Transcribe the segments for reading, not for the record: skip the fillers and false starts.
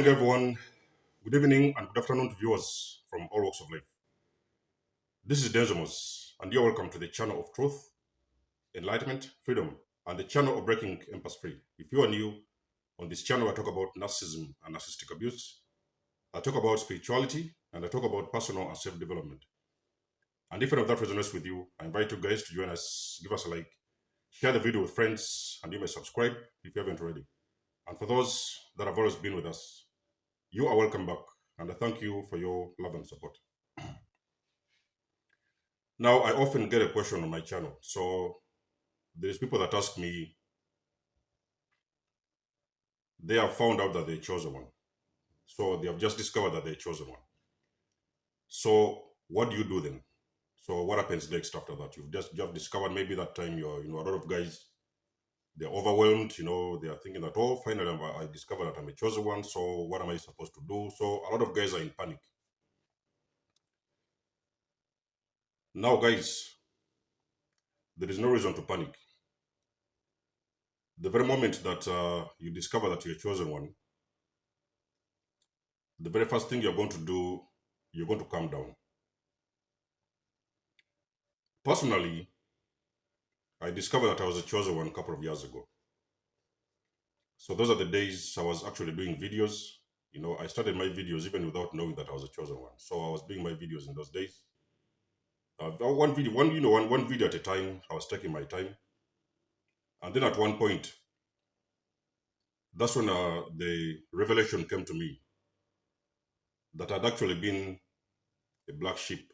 morning, everyone. Good evening and good afternoon to viewers from all walks of life. This is Denzomos, and you're welcome to the channel of truth, enlightenment, freedom, and the channel of breaking empath free. If you are new on this channel, I talk about narcissism and narcissistic abuse. I talk about spirituality, and I talk about personal and self-development. And if any of that resonates with you, I invite you guys to join us, give us a like, share the video with friends, and you may subscribe if you haven't already. And for those that have always been with us, you are welcome back, and I thank you for your love and support. Now, I often get a question on my channel. So there's people that ask me, they have found out that they chose one. So they have just discovered that they chose one. So what do you do then? So what happens next after that? You have discovered maybe that time you're, a lot of guys, they're overwhelmed, they are thinking that, oh, finally I discovered that I'm a chosen one. So what am I supposed to do? So a lot of guys are in panic. Now, guys, there is no reason to panic. The very moment that you discover that you're a chosen one, the very first thing you're going to do, you're going to calm down. Personally, I discovered that I was a chosen one a couple of years ago. So those are the days I was actually doing videos. I started my videos even without knowing that I was a chosen one. So I was doing my videos in those days. One video at a time. I was taking my time. And then at one point, that's when the revelation came to me that I'd actually been a black sheep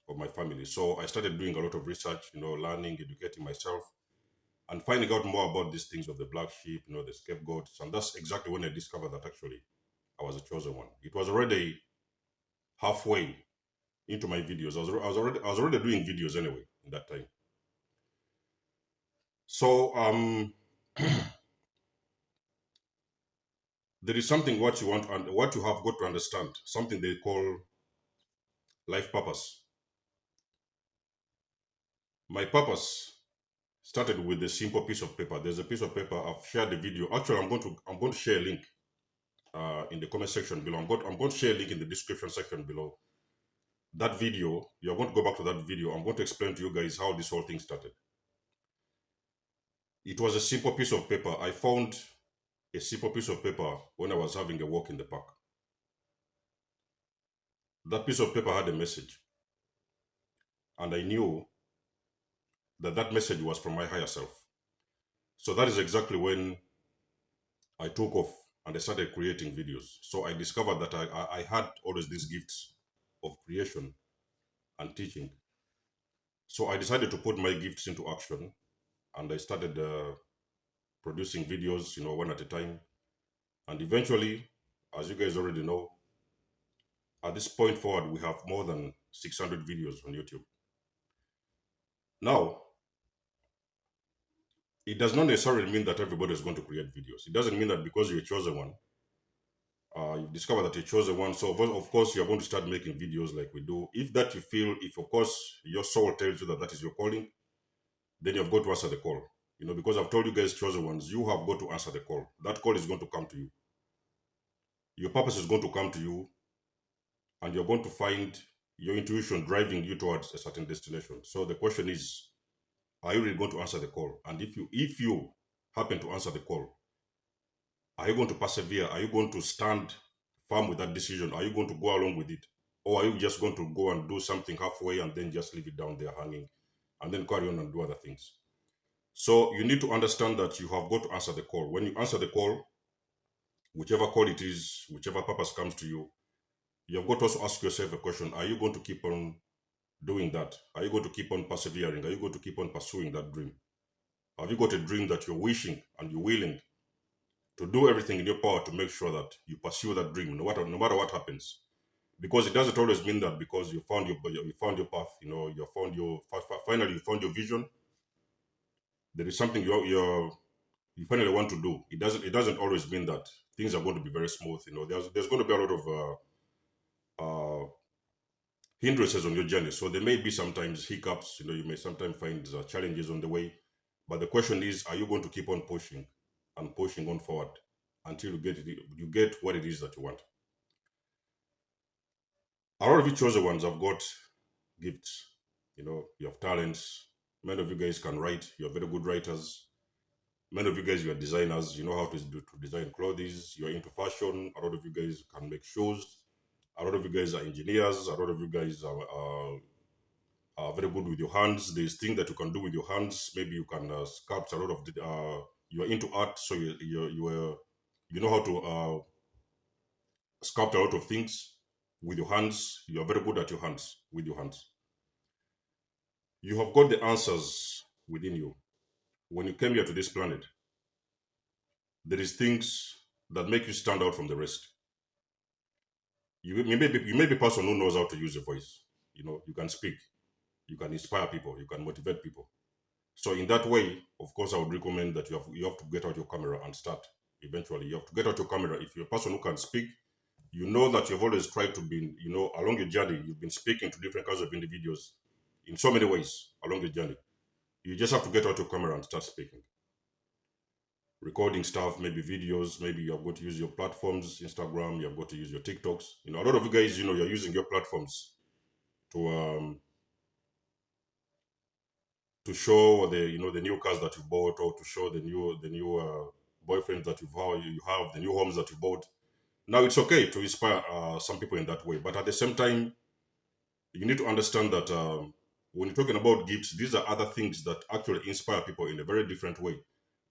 of my family. So I started doing a lot of research, learning, educating myself, and finding out more about these things of the black sheep, the scapegoats. And that's exactly when I discovered that actually I was a chosen one. It was already halfway into my videos. I was already doing videos anyway in that time. So there is something what you want and what you have got to understand, something they call life purpose. My purpose started with a simple piece of paper. There's a piece of paper. I've shared the video. Actually, I'm going to share a link in the comment section below. I'm going to share a link in the description section below. That video, you're going to go back to that video. I'm going to explain to you guys how this whole thing started. It was a simple piece of paper. I found a simple piece of paper when I was having a walk in the park. That piece of paper had a message. And I knew that that message was from my higher self. So that is exactly when I took off and I started creating videos. So I discovered that I had always these gifts of creation and teaching. So I decided to put my gifts into action, and I started producing videos, one at a time. And eventually, as you guys already know, at this point forward, we have more than 600 videos on YouTube. Now, it does not necessarily mean that everybody is going to create videos. It doesn't mean that because you're a chosen one, you've discovered that you chose one, so of course you're going to start making videos like we do. If that you feel, if of course your soul tells you that that is your calling, then you've got to answer the call. Because I've told you guys, chosen ones, you have got to answer the call. That call is going to come to you. Your purpose is going to come to you, and you're going to find your intuition driving you towards a certain destination. So the question is, are you really going to answer the call? And if you happen to answer the call, are you going to persevere? Are you going to stand firm with that decision? Are you going to go along with it? Or are you just going to go and do something halfway and then just leave it down there hanging and then carry on and do other things? So you need to understand that you have got to answer the call. When you answer the call, whichever call it is, whichever purpose comes to you, you have got to also ask yourself a question. Are you going to keep on doing that? Are you going to keep on persevering? Are you going to keep on pursuing that dream? Have you got a dream that you're wishing and you're willing to do everything in your power to make sure that you pursue that dream, no matter what happens? Because it doesn't always mean that because you found your path, finally you found your vision, there is something you finally want to do. It doesn't always mean that things are going to be very smooth. There's going to be a lot of hindrances on your journey. So there may be sometimes hiccups. You may sometimes find challenges on the way. But the question is, are you going to keep on pushing and pushing on forward until you get what it is that you want. A lot of you chosen ones have got gifts. You have talents. Many of you guys can write. You're very good writers. Many of you guys, you are designers. You know how to design clothes. You're into fashion. A lot of you guys can make shoes. A lot of you guys are engineers. A lot of you guys are very good with your hands. There's things that you can do with your hands. Maybe you can sculpt a lot of you are into art, so you know how to sculpt a lot of things with your hands. You are very good at your hands with your hands. You have got the answers within you. When you came here to this planet, there is things that make you stand out from the rest. You may be a person who knows how to use your voice. You can speak, you can inspire people, you can motivate people. So in that way, of course, I would recommend that you have to get out your camera and start. Eventually, you have to get out your camera. If you're a person who can speak, you know that you've always tried to be, along your journey, you've been speaking to different kinds of individuals in so many ways along the journey. You just have to get out your camera and start speaking. Recording stuff, maybe videos, maybe you have got to use your platforms, Instagram, you have got to use your TikToks. A lot of you guys, you're using your platforms to show the new cars that you bought, or to show the new boyfriends that you have, the new homes that you bought. Now it's okay to inspire some people in that way, but at the same time, you need to understand that when you're talking about gifts, these are other things that actually inspire people in a very different way,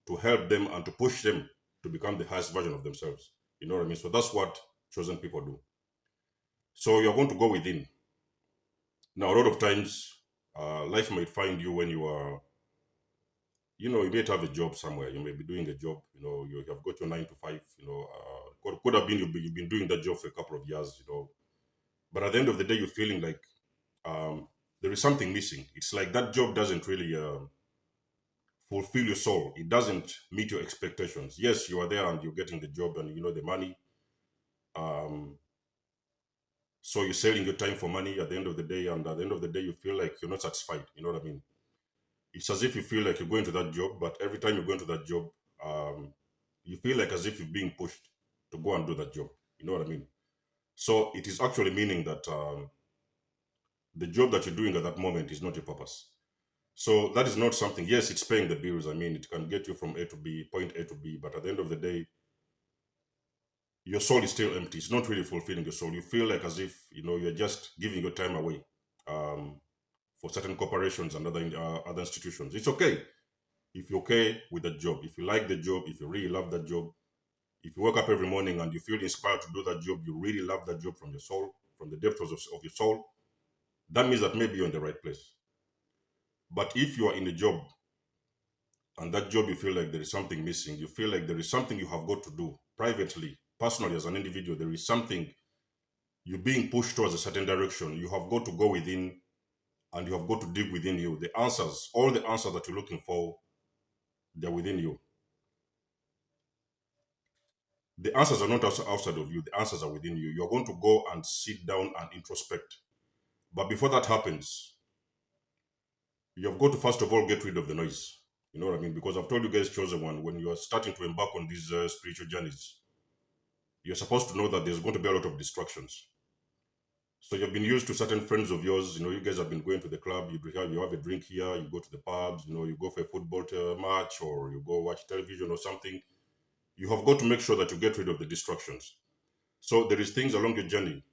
to help them and to push them to become the highest version of themselves. You know what I mean? So that's what chosen people do. So you're going to go within. Now, a lot of times, life might find you when you may have a job somewhere. You may be doing a job. You have got your 9 to 5. Could have been you've been doing that job for a couple of years. But at the end of the day, you're feeling like there is something missing. It's like that job doesn't really fulfill your soul. It doesn't meet your expectations. Yes, you are there and you're getting the job and the money. Um, so you're selling your time for money at the end of the day, and at the end of the day, you feel like you're not satisfied. You know what I mean? It's as if you feel like you're going to that job, but every time you're going to that job, you feel like as if you're being pushed to go and do that job. You know what I mean? So it is actually meaning that the job that you're doing at that moment is not your purpose. So that is not something. Yes, it's paying the bills. I mean, it can get you from A to B, point A to B, but at the end of the day, your soul is still empty. It's not really fulfilling your soul. You feel like as if you're just giving your time away for certain corporations and other institutions. It's okay if you're okay with the job, if you like the job, if you really love that job, if you wake up every morning and you feel inspired to do that job, you really love that job from your soul, from the depths of your soul, that means that maybe you're in the right place. But if you are in a job and that job you feel like there is something missing, you feel like there is something you have got to do privately, personally, as an individual, there is something you're being pushed towards a certain direction, you have got to go within and you have got to dig within you. The answers, all the answers that you're looking for, they're within you. The answers are not outside of you. The answers are within you. You're going to go and sit down and introspect. But before that happens, you have got to first of all get rid of the noise. You know what I mean? Because I've told you guys, chosen one, when you are starting to embark on these spiritual journeys, you're supposed to know that there's going to be a lot of distractions. So you've been used to certain friends of yours. You guys have been going to the club. You have a drink here. You go to the pubs. You go for a football match, or you go watch television or something. You have got to make sure that you get rid of the distractions. So there is things along your journey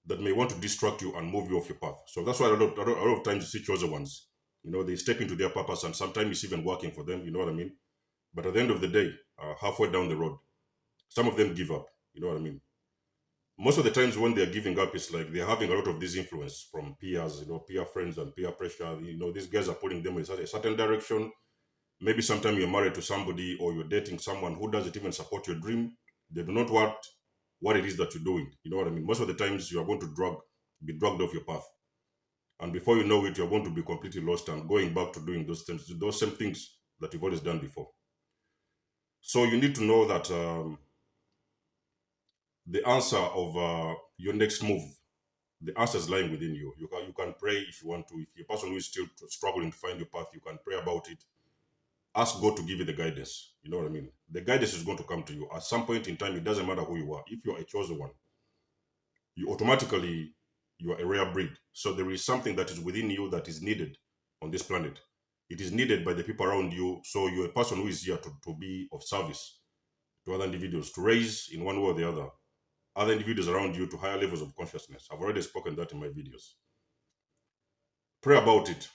that may want to distract you and move you off your path. So that's why a lot of times you see chosen ones. They step into their purpose, and sometimes it's even working for them. You know what I mean? But at the end of the day, halfway down the road, some of them give up. You know what I mean? Most of the times when they're giving up, it's like they're having a lot of this influence from peers, peer friends and peer pressure. These guys are pulling them in a certain direction. Maybe sometime you're married to somebody or you're dating someone who doesn't even support your dream. They do not want what it is that you're doing. You know what I mean? Most of the times you are going to be dragged off your path. And before you know it, you're going to be completely lost and going back to doing those same things that you've always done before. So you need to know that the answer of your next move, the answer is lying within you. You can pray if you want to. If you're a person who is still struggling to find your path, you can pray about it. ask God to give you the guidance. You know what I mean? The guidance is going to come to you. At some point in time, it doesn't matter who you are. If you're a chosen one, you automatically, you are a rare breed. So there is something that is within you that is needed on this planet. It is needed by the people around you. So you're a person who is here to be of service to other individuals, to raise in one way or the other individuals around you to higher levels of consciousness. I've already spoken that in my videos. Pray about it.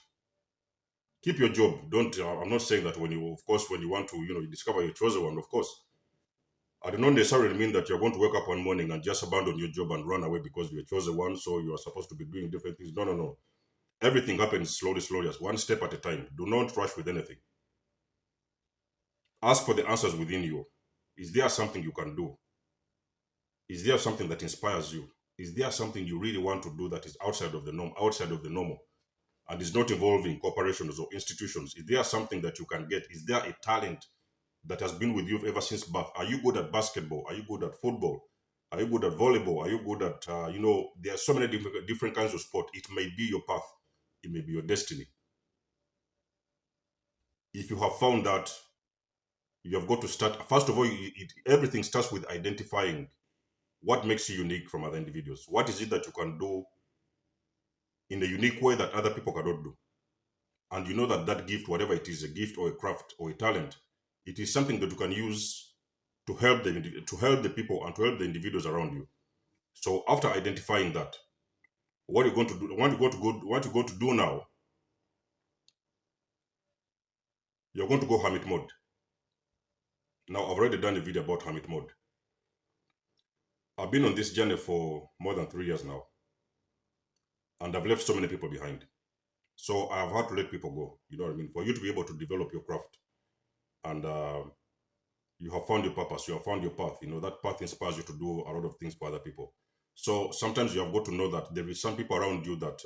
Keep your job. Don't. I'm not saying that when you, of course, when you want to, you discover your chosen one. Of course, I do not necessarily mean that you're going to wake up one morning and just abandon your job and run away because you're chosen one. So you are supposed to be doing different things. No, no, no. Everything happens slowly, slowly, as one step at a time. Do not rush with anything. Ask for the answers within you. Is there something you can do? Is there something that inspires you? Is there something you really want to do that is outside of the norm, outside of the normal, and is not involving corporations or institutions? Is there something that you can get? Is there a talent that has been with you ever since birth? Are you good at basketball? Are you good at football? Are you good at volleyball? Are you good at, there are so many different kinds of sport. It may be your path. It may be your destiny. If you have found that, you have got to start. First of all, everything starts with identifying what makes you unique from other individuals. What is it that you can do in a unique way that other people cannot do? And you know that that gift, whatever it is, a gift or a craft or a talent, it is something that you can use to help the people and to help the individuals around you. So after identifying that, what you're going to do, what you're going to do now, you're going to go hermit mode. Now I've already done a video about hermit mode. I've been on this journey for more than 3 years now, and I've left so many people behind. So I've had to let people go. You know what I mean? For you to be able to develop your craft, and you have found your purpose, you have found your path. That path inspires you to do a lot of things for other people. So sometimes you have got to know that there is some people around you that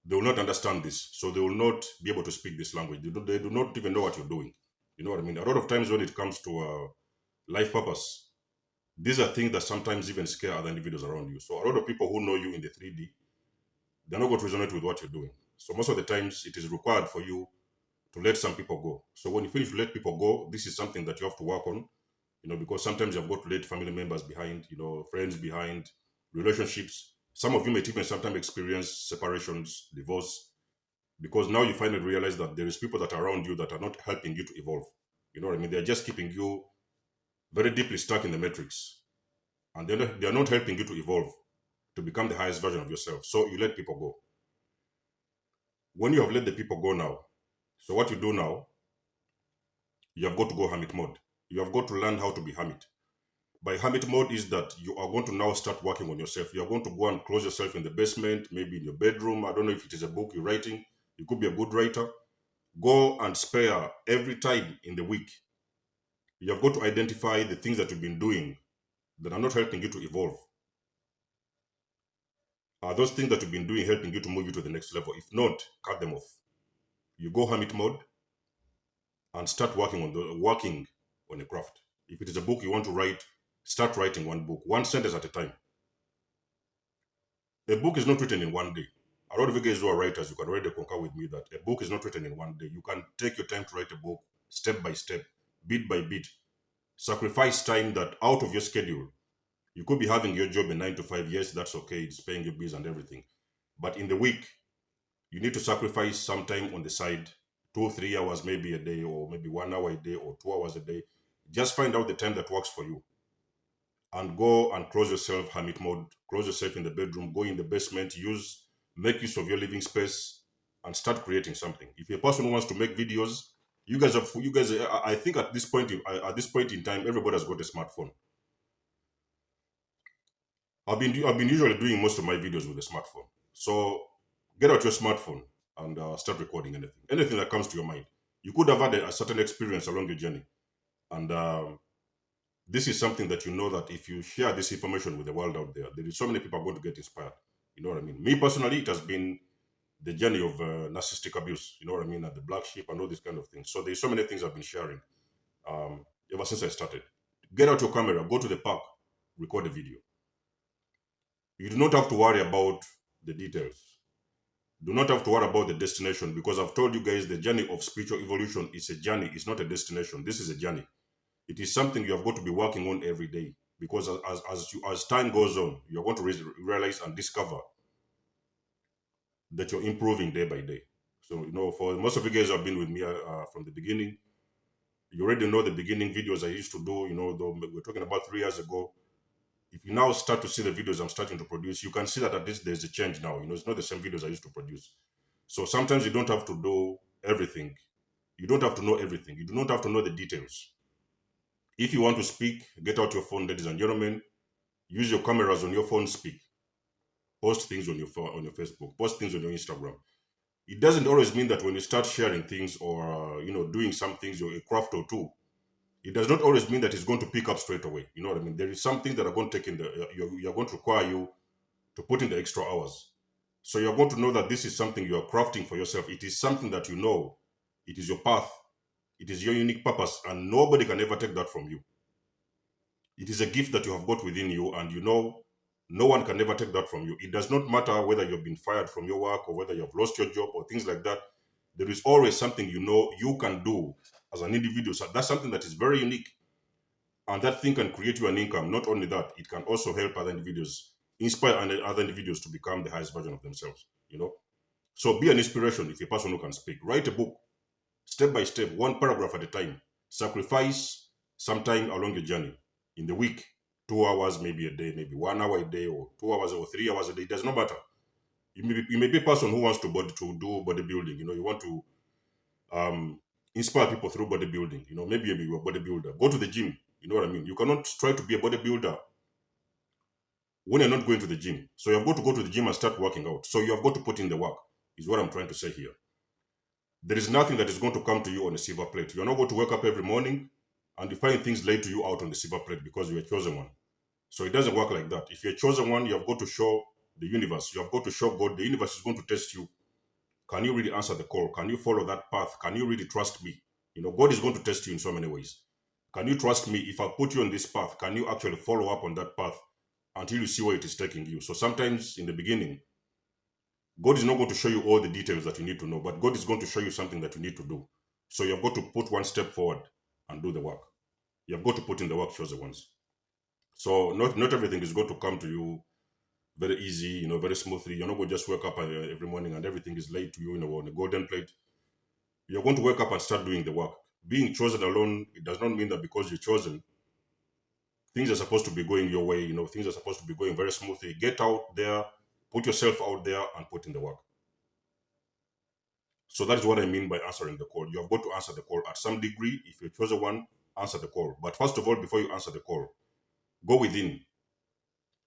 they will not understand this, so they will not be able to speak this language. They do not even know what you're doing. You know what I mean? A lot of times when it comes to life purpose, these are things that sometimes even scare other individuals around you. So a lot of people who know you in the 3D, they're not going to resonate with what you're doing. So most of the times it is required for you to let some people go. So when you finish to let people go, this is something that you have to work on, because sometimes you've got to let family members behind, friends behind, relationships. Some of you may even sometimes experience separations, divorce, because now you finally realize that there is people that are around you that are not helping you to evolve. You know what I mean? They're just keeping you very deeply stuck in the matrix, and they're not helping you to evolve, to become the highest version of yourself. So you let people go. When you have let the people go now, so what you do now, you have got to go hermit mode. You have got to learn how to be hermit. By hermit mode is that you are going to now start working on yourself. You are going to go and close yourself in the basement, maybe in your bedroom. I don't know if it is a book you're writing. You could be a good writer. Go and spare every time in the week. You have got to identify the things that you've been doing that are not helping you to evolve. Are those things that you've been doing helping you to move you to the next level? If not, cut them off. You go hermit mode and start working on a craft. If it is a book you want to write, start writing one book, one sentence at a time. A book is not written in one day. A lot of you guys who are writers, you can already concur with me that a book is not written in one day. You can take your time to write a book step by step, bit by bit. Sacrifice time that out of your schedule. You could be having your job in 9 to 5 years. That's okay. It's paying your bills and everything. But in the week, you need to sacrifice some time on the side, 2-3 hours maybe a day, or maybe 1 hour a day, or 2 hours a day. Just find out the time that works for you, and go and close yourself, hermit mode, close yourself in the bedroom, go in the basement, make use of your living space, and start creating something. If you're a person who wants to make videos, I think at this point in time, everybody has got a smartphone. I've been usually doing most of my videos with a smartphone. So get out your smartphone and start recording anything that comes to your mind. You could have had a certain experience along your journey, and this is something that you know that if you share this information with the world out there, there is so many people are going to get inspired. You know what I mean? Me personally, it has been the journey of narcissistic abuse. You know what I mean? And the black sheep and all these kind of things. So there's so many things I've been sharing ever since I started. Get out your camera, go to the park, record a video. You do not have to worry about the details. Do not have to worry about the destination, because I've told you guys the journey of spiritual evolution is a journey. It's not a destination. This is a journey. It is something you have got to be working on every day, because as time goes on, you're going to realize and discover that you're improving day by day. So, for most of you guys who have been with me from the beginning, you already know the beginning videos I used to do, though we're talking about 3 years ago. If you now start to see the videos I'm starting to produce, you can see that at least there's a change now. It's not the same videos I used to produce. So sometimes you don't have to do everything. You don't have to know everything. You do not have to know the details. If you want to speak, get out your phone, ladies and gentlemen. Use your cameras on your phone, speak. Post things on your phone, on your Facebook. Post things on your Instagram. It doesn't always mean that when you start sharing things or doing some things, you're a craft or two. It does not always mean that it's going to pick up straight away. You know what I mean? There is some things that are going to take in you're going to require you to put in the extra hours. So you're going to know that this is something you are crafting for yourself. It is something that you know. It is your path. It is your unique purpose, and nobody can ever take that from you. It is a gift that you have got within you, and no one can ever take that from you. It does not matter whether you've been fired from your work or whether you've lost your job or things like that. There is always something you can do as an individual. So that's something that is very unique, and that thing can create you an income. Not only that, it can also help other individuals, inspire other individuals to become the highest version of themselves. So be an inspiration if you're a person who can speak. Write a book, step by step, one paragraph at a time. Sacrifice some time along your journey in the week, 2 hours, maybe a day, maybe 1 hour a day, or 2 hours or 3 hours a day. It does not matter. You may be a person who wants to do bodybuilding. You want to um, inspire people through bodybuilding. Maybe you're a bodybuilder. Go to the gym. You know what I mean? You cannot try to be a bodybuilder when you're not going to the gym. So you have got to go to the gym and start working out. So you have got to put in the work, is what I'm trying to say here. There is nothing that is going to come to you on a silver plate. You're not going to wake up every morning and you find things laid to you out on the silver plate because you're a chosen one. So it doesn't work like that. If you're a chosen one, you have got to show the universe. You have got to show God. The universe is going to test you. Can you really answer the call? Can you follow that path? Can you really trust me? God is going to test you in so many ways. Can you trust me? If I put you on this path, can you actually follow up on that path until you see where it is taking you? So sometimes in the beginning, God is not going to show you all the details that you need to know, but God is going to show you something that you need to do. So you've got to put one step forward and do the work. You've got to put in the work, chosen ones. So not everything is going to come to you very easy, very smoothly. You're not going to just wake up every morning and everything is laid to you, on a golden plate. You're going to wake up and start doing the work. Being chosen alone, it does not mean that because you're chosen, things are supposed to be going your way. Things are supposed to be going very smoothly. Get out there, put yourself out there, and put in the work. So that is what I mean by answering the call. You have got to answer the call at some degree. If you're chosen one, answer the call. But first of all, before you answer the call, go within.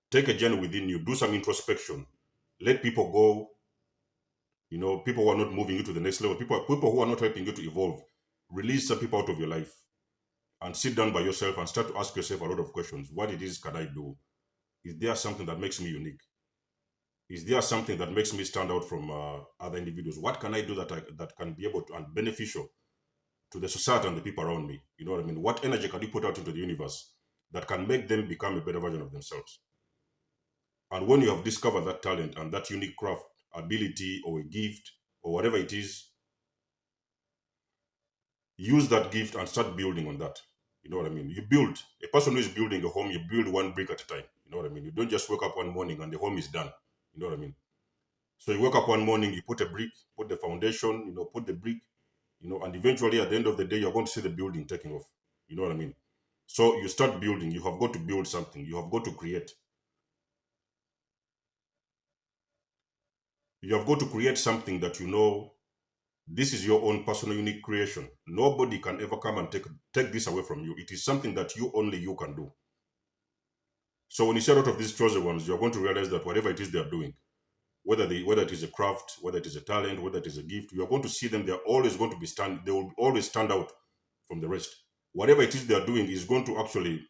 Take a journey within you. Do some introspection. Let people go. People who are not moving you to the next level. People who are not helping you to evolve. Release some people out of your life. And sit down by yourself and start to ask yourself a lot of questions. What it is can I do? Is there something that makes me unique? Is there something that makes me stand out from other individuals? What can I do that can be able to and beneficial to the society and the people around me? You know what I mean? What energy can you put out into the universe that can make them become a better version of themselves? And when you have discovered that talent and that unique craft, ability, or a gift, or whatever it is, use that gift and start building on that. You know what I mean? You build. A person who is building a home, you build one brick at a time. You know what I mean? You don't just wake up one morning and the home is done. You know what I mean? So you wake up one morning, you put a brick, put the foundation, put the brick, and eventually at the end of the day, you're going to see the building taking off. You know what I mean? So you start building. You have got to build something. You have got to create. You have got to create something that this is your own personal unique creation. Nobody can ever come and take this away from you. It is something that only you can do. So when you set out of these chosen ones, you're going to realize that whatever it is they're doing, whether it is a craft, whether it is a talent, whether it is a gift, you are going to see them. They're always going to they will always stand out from the rest. Whatever it is they're doing is going to actually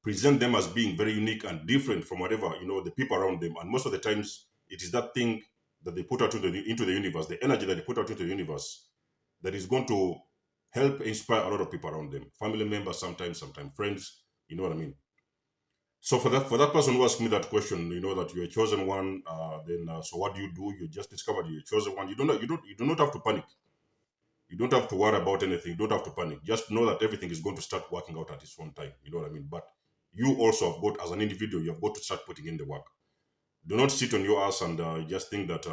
present them as being very unique and different from whatever the people around them. And most of the times, it is that thing that they put out into the universe, the energy that they put out into the universe, that is going to help inspire a lot of people around them. Family members, sometimes friends. You know what I mean? So for that person who asked me that question, that you're a chosen one, then so what do? You just discovered you're a chosen one. You do not have to panic. You don't have to worry about anything. You don't have to panic. Just know that everything is going to start working out at its own time. You know what I mean? But you also have got, as an individual, you have got to start putting in the work. Do not sit on your ass and just think that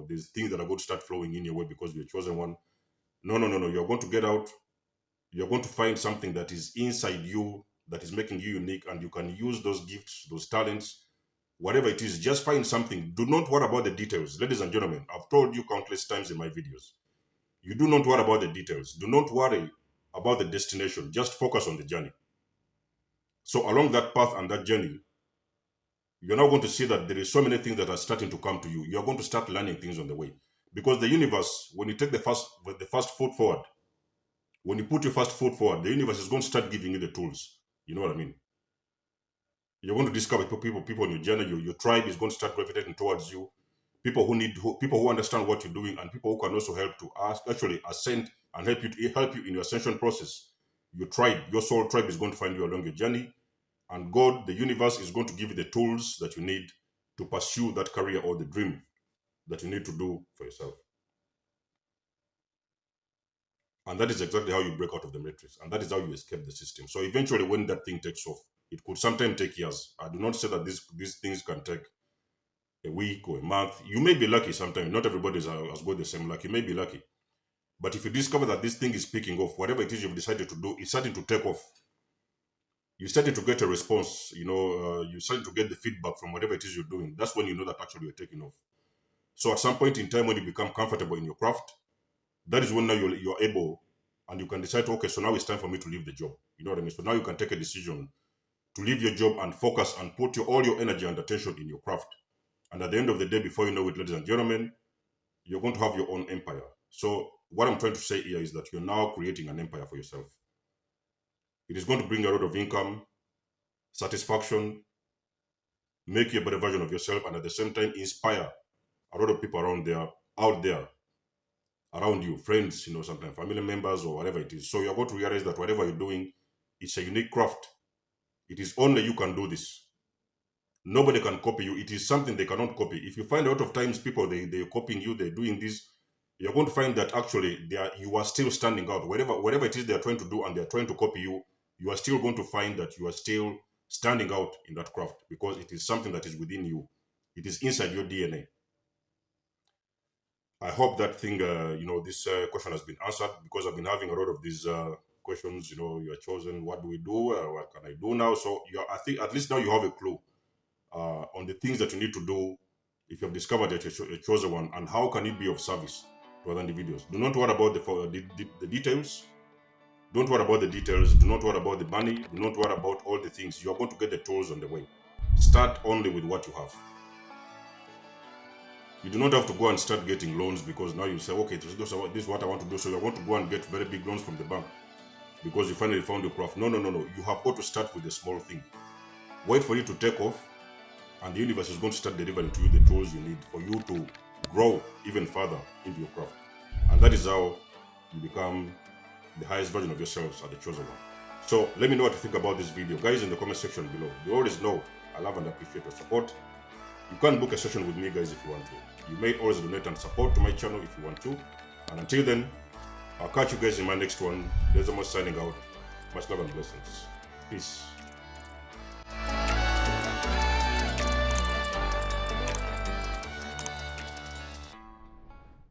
there's things that are going to start flowing in your way because you're a chosen one. No, no, no, no. You're going to get out. You're going to find something that is inside you that is making you unique, and you can use those gifts, those talents, whatever it is. Just find something. Do not worry about the details, ladies and gentlemen. I've told you countless times in my videos. You do not worry about the details. Do not worry about the destination. Just focus on the journey. So along that path and that journey, you're now going to see that there is so many things that are starting to come to you. You're going to start learning things on the way. Because the universe, when you take the first foot forward, when you put your first foot forward, the universe is going to start giving you the tools. You know what I mean? You're going to discover people on your journey. Your tribe is going to start gravitating towards you. People who understand what you're doing, and people who can also help to actually ascend and help you in your ascension process. Your tribe, your soul tribe, is going to find you along your journey, and God, the universe, is going to give you the tools that you need to pursue that career or the dream that you need to do for yourself. And that is exactly how you break out of the matrix, and that is how you escape the system. So eventually, when that thing takes off, it could sometimes take years. I do not say that these things can take a week or a month. You may be lucky sometimes. Not everybody has got the same luck. You may be lucky. But if you discover that this thing is picking off, whatever it is you've decided to do, it's starting to take off. You're starting to get a response. You're starting to get the feedback from whatever it is you're doing. That's when you know that actually you're taking off. So at some point in time, when you become comfortable in your craft, that is when now you're able, and you can decide, okay, so now it's time for me to leave the job. You know what I mean? So now you can take a decision to leave your job and focus and put all your energy and attention in your craft. And at the end of the day, before you know it, ladies and gentlemen, you're going to have your own empire. So what I'm trying to say here is that you're now creating an empire for yourself. It is going to bring a lot of income, satisfaction, make you a better version of yourself, and at the same time inspire a lot of people out there around you, friends, sometimes family members or whatever it is. So you're going to realize that whatever you're doing, it's a unique craft. It is only you can do this. Nobody can copy you. It is something they cannot copy. If you find a lot of times people they're copying you, they're doing this, you're going to find that actually you are still standing out. Whatever it is they're trying to do and they're trying to copy you, you are still going to find that you are still standing out in that craft because it is something that is within you. It is inside your DNA. I hope that thing, this question has been answered, because I've been having a lot of these questions. You're chosen. What do we do? What can I do now? So I think at least now you have a clue on the things that you need to do if you have discovered that you're a chosen one, and how can it be of service to other individuals. Do not worry about the details. Don't worry about the details. Do not worry about the money. Do not worry about all the things. You're going to get the tools on the way. Start only with what you have. You do not have to go and start getting loans because now you say, okay, this is what I want to do. So you're going to go and get very big loans from the bank because you finally found your craft. No. You have got to start with a small thing. Wait for you to take off, and the universe is going to start delivering to you the tools you need for you to grow even further into your craft. And that is how you become the highest version of yourselves, the chosen one. So let me know what you think about this video, guys, in the comment section below. You always know I love and appreciate your support. You can book a session with me, guys, if you want to. You may always donate and support to my channel if you want to. And until then, I'll catch you guys in my next one. There's almost signing out. Much love and blessings. Peace.